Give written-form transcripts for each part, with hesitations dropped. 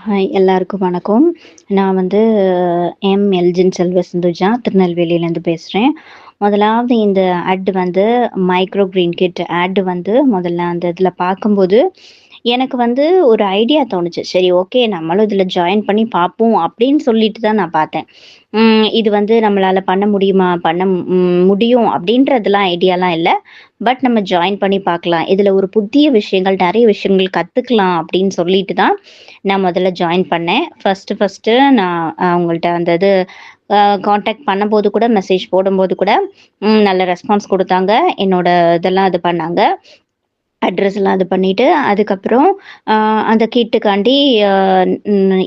Hi எல்லாருக்கும் வணக்கம். நான் வந்து எல்ஜின் செல்வ சிந்துஜா திருநெல்வேலியிலேருந்து பேசுகிறேன். முதலாவது இந்த வந்து மைக்ரோ கிரீன் கிட் வந்து முதல்ல அந்த இதில் பார்க்கும்போது எனக்கு வந்து ஒரு ஐடியா தோணுச்சு. சரி, ஓகே, நம்மளும் இதில் ஜாயின் பண்ணி பார்ப்போம் அப்படின்னு சொல்லிட்டு தான் நான் பார்த்தேன். இது வந்து நம்மளால பண்ண முடியுமா? பண்ண முடியும் அப்படின்றதெல்லாம் ஐடியாலாம் இல்ல. பட் நம்ம ஜாயின் பண்ணி பார்க்கலாம். இதுல ஒரு புதிய விஷயங்கள், நெறைய விஷயங்கள் கத்துக்கலாம் அப்படின்னு சொல்லிட்டு தான் நான் முதல்ல ஜாயின் பண்ணேன். ஃபர்ஸ்ட்டு நான் அவங்கள்ட்ட அந்த இது கான்டாக்ட் பண்ணும்போது கூட, மெசேஜ் போடும்போது கூட நல்ல ரெஸ்பான்ஸ் குடுத்தாங்க. என்னோட இதெல்லாம் இது பண்ணாங்க. அட்ரஸ்லாம் இது பண்ணிட்டு, அதுக்கப்புறம் அந்த கிட்டுக்காண்டி அ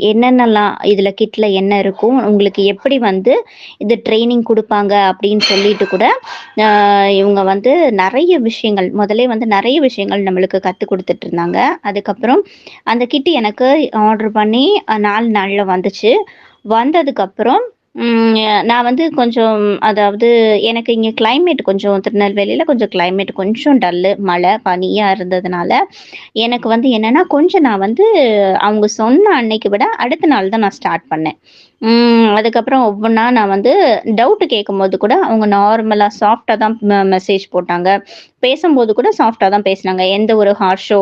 என்னென்னலாம் இதில கிட்ல என்ன இருக்கும், உங்களுக்கு எப்படி வந்து இது ட்ரெய்னிங் குடுப்பாங்க அப்படின்னு சொல்லிட்டு கூட, அ இவங்க வந்து நெறைய விஷயங்கள் முதலே வந்து நெறைய விஷயங்கள் நம்மளுக்கு கத்துக் குடுத்துட்டுருந்தாங்க. அதுக்கப்புறம் அந்த கிட் எனக்கு ஆர்டர் பண்ணி 4 நாள்ல வந்துச்சு. வந்ததுக்கப்புறம் நான் வந்து கொஞ்சம், அதாவது எனக்கு இங்க கிளைமேட் கொஞ்சம் திருநெல்வேலியில கொஞ்சம் கிளைமேட் கொஞ்சம் டல்லு, மழை, பனியா இருந்ததுனால, எனக்கு வந்து என்னன்னா, கொஞ்சம் நான் வந்து அவங்க சொன்ன அன்னைக்கு விட அடுத்த நாள் தான் நான் ஸ்டார்ட் பண்ணேன். அதுக்கப்புறம் ஒவ்வொன்னா நான் வந்து டவுட் கேட்கும்போது கூட, அவங்க நார்மலா சாஃப்ட்டா தான் மெசேஜ் போட்டாங்க. பேசும்போது கூட சாஃப்ட்டா தான் பேசினாங்க. எந்த ஒரு ஹார்ஷோ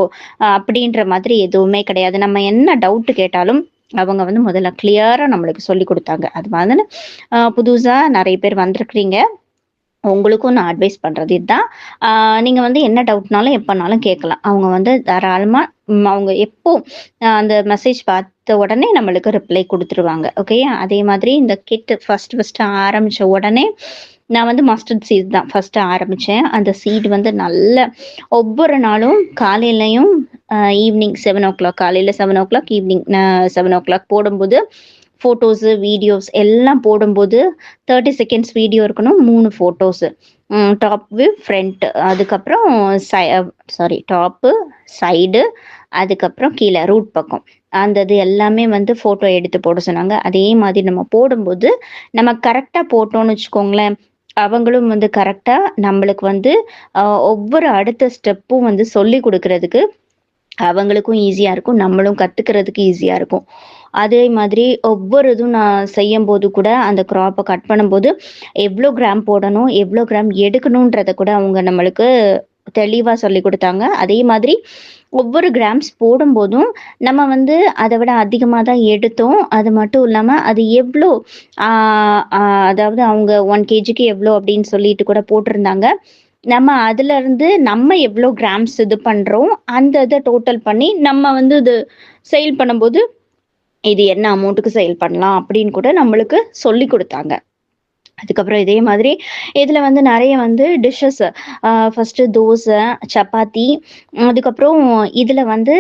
அப்படின்ற மாதிரி எதுவுமே கிடையாது. நம்ம என்ன டவுட் கேட்டாலும் அவங்க வந்து முதல்ல கிளியரா நம்மளுக்கு சொல்லிக் குடுத்தாங்க. அது வந்து புதுசா நெறைய பேர் வந்திருக்கிறீங்க. உங்களுக்கும் நான் அட்வைஸ் பண்றது இதுதான். நீங்க வந்து என்ன டவுட்னாலும் எப்பனாலும் கேட்கலாம். அவங்க வந்து தாராளமா அவங்க எப்போ அந்த மெசேஜ் பார்த்த உடனே நம்மளுக்கு ரிப்ளை குடுத்துருவாங்க. ஓகேயா? அதே மாதிரி இந்த கிட் ஃபர்ஸ்ட்டு ஆரம்பிச்ச உடனே நான் வந்து மஸ்டர்ட் சீட் தான் ஃபர்ஸ்ட்டு ஆரம்பிச்சேன். அந்த சீட் வந்து நல்ல ஒவ்வொரு நாளும் காலையிலயும் ஈவினிங் 7:00 காலையில 7:00 ஈவினிங் 7:00 போடும்போது ஃபோட்டோஸு, வீடியோஸ் எல்லாம் போடும்போது 30 செகண்ட்ஸ் வீடியோ இருக்கணும். 3 ஃபோட்டோஸு. டாப் வியூ, ஃப்ரண்ட், அதுக்கப்புறம் டாப்பு, சைடு, அதுக்கப்புறம் கீழ ரூட் பக்கம். அந்த இது எல்லாமே வந்து ஃபோட்டோ எடுத்து போட சொன்னாங்க. அதே மாதிரி நம்ம போடும்போது, நம்ம கரெக்ட்டா போட்டோம்னு வச்சுக்கோங்களேன், அவங்களும் வந்து கரெக்ட்டா நம்மளுக்கு வந்து ஒவ்வொரு அடுத்த ஸ்டெப்பும் வந்து சொல்லிக் குடுக்குறதுக்கு அவங்களுக்கும் ஈஸியா இருக்கும். நம்மளும் கத்துக்கிறதுக்கு ஈஸியா இருக்கும். அதே மாதிரி ஒவ்வொரு இதுவும் நான் செய்யும்போது கூட, அந்த கிராப்ப கட் பண்ணும்போது, எவ்ளோ கிராம் போடணும், எவ்ளோ கிராம் எடுக்கணுன்றத கூட அவங்க நம்மளுக்கு தெளிவா சொல்லிக் குடுத்தாங்க. அதே மாதிரி ஒவ்வொரு கிராம்ஸ் போடும்போதும், நம்ம வந்து அத விட அதிகமா தான் எடுத்தோம். அது மட்டும் இல்லாம, அது எவ்ளோ ஆ அ அதாவது அவங்க 1 கேஜிக்கு எவ்ளோ அப்படின்னு சொல்லிட்டு கூட போட்டிருந்தாங்க. நம்ம அதுலருந்து நம்ம எவ்ளோ கிராம்ஸ் இது பண்றோம், அந்த இத டோட்டல் பண்ணி நம்ம வந்து இது சேல் பண்ணும்போது, இது என்ன அமௌண்ட்டுக்கு சேல் பண்ணலாம் அப்படின்னு கூட நம்மளுக்கு சொல்லிக் குடுத்தாங்க. அதுக்கப்புறம் இதே மாதிரி இதுல வந்து நெறைய வந்து டிஷ்ஷஸ், ஃபர்ஸ்ட்டு தோசை, சப்பாத்தி, அதுக்கப்புறம் இதுல வந்து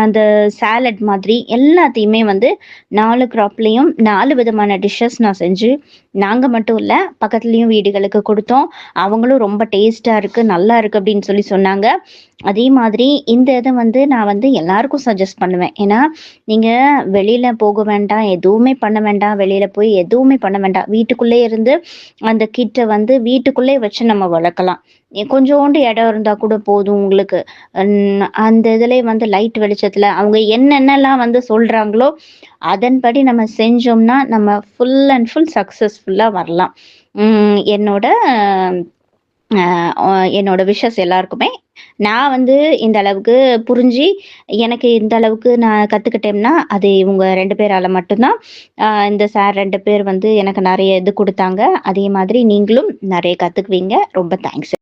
அந்த சாலட் மாதிரி எல்லாத்தையுமே வந்து 4 கிராப்லயும் 4 விதமான டிஷ்ஷஸ் நான் செஞ்சு, நாங்க மட்டும் இல்ல, பக்கத்துலயும் வீடுகளுக்கு குடுத்தோம். அவங்களும் ரொம்ப டேஸ்ட்டா இருக்கு, நல்லா இருக்கு அப்படின்னு சொல்லி சொன்னாங்க. அதே மாதிரி இந்த இத வந்து நான் வந்து எல்லாருக்கும் சஜெஸ்ட் பண்ணுவேன். ஏன்னா, நீங்க வெளியில போக வேண்டாம், எதுவுமே பண்ண வேண்டாம், வெளியில போய் எதுவுமே பண்ண வேண்டாம். வீட்டுக்குள்ளே இருந்து அந்த கிட்ட வந்து வீட்டுக்குள்ளே வச்சு நம்ம வளர்க்கலாம். கொஞ்சோண்டு இடம் இருந்தா கூட போதும் உங்களுக்கு. அந்த இதுலயே வந்து லைட் வெளிச்சத்துல அவங்க என்னென்னலாம் வந்து சொல்றாங்களோ, அதன்படி நம்ம செஞ்சோம்னா, நம்ம ஃபுல் அண்ட் ஃபுல் சக்சஸ்ஃபுல்லா வரலாம். என்னோட அ ஒ என்னோட விஷஸ் எல்லாருக்குமே, நான் வந்து இந்த அளவுக்கு புரிஞ்சு, எனக்கு இந்த அளவுக்கு நான் கத்துக்கிட்டேன்னா, அது இவங்க 2 பேரால மட்டும் தான். இந்த சார் 2 பேர் வந்து எனக்கு நெறைய இது குடுத்தாங்க. அதே மாதிரி நீங்களும் நெறைய கத்துக்குவீங்க. ரொம்ப தேங்க்ஸ்.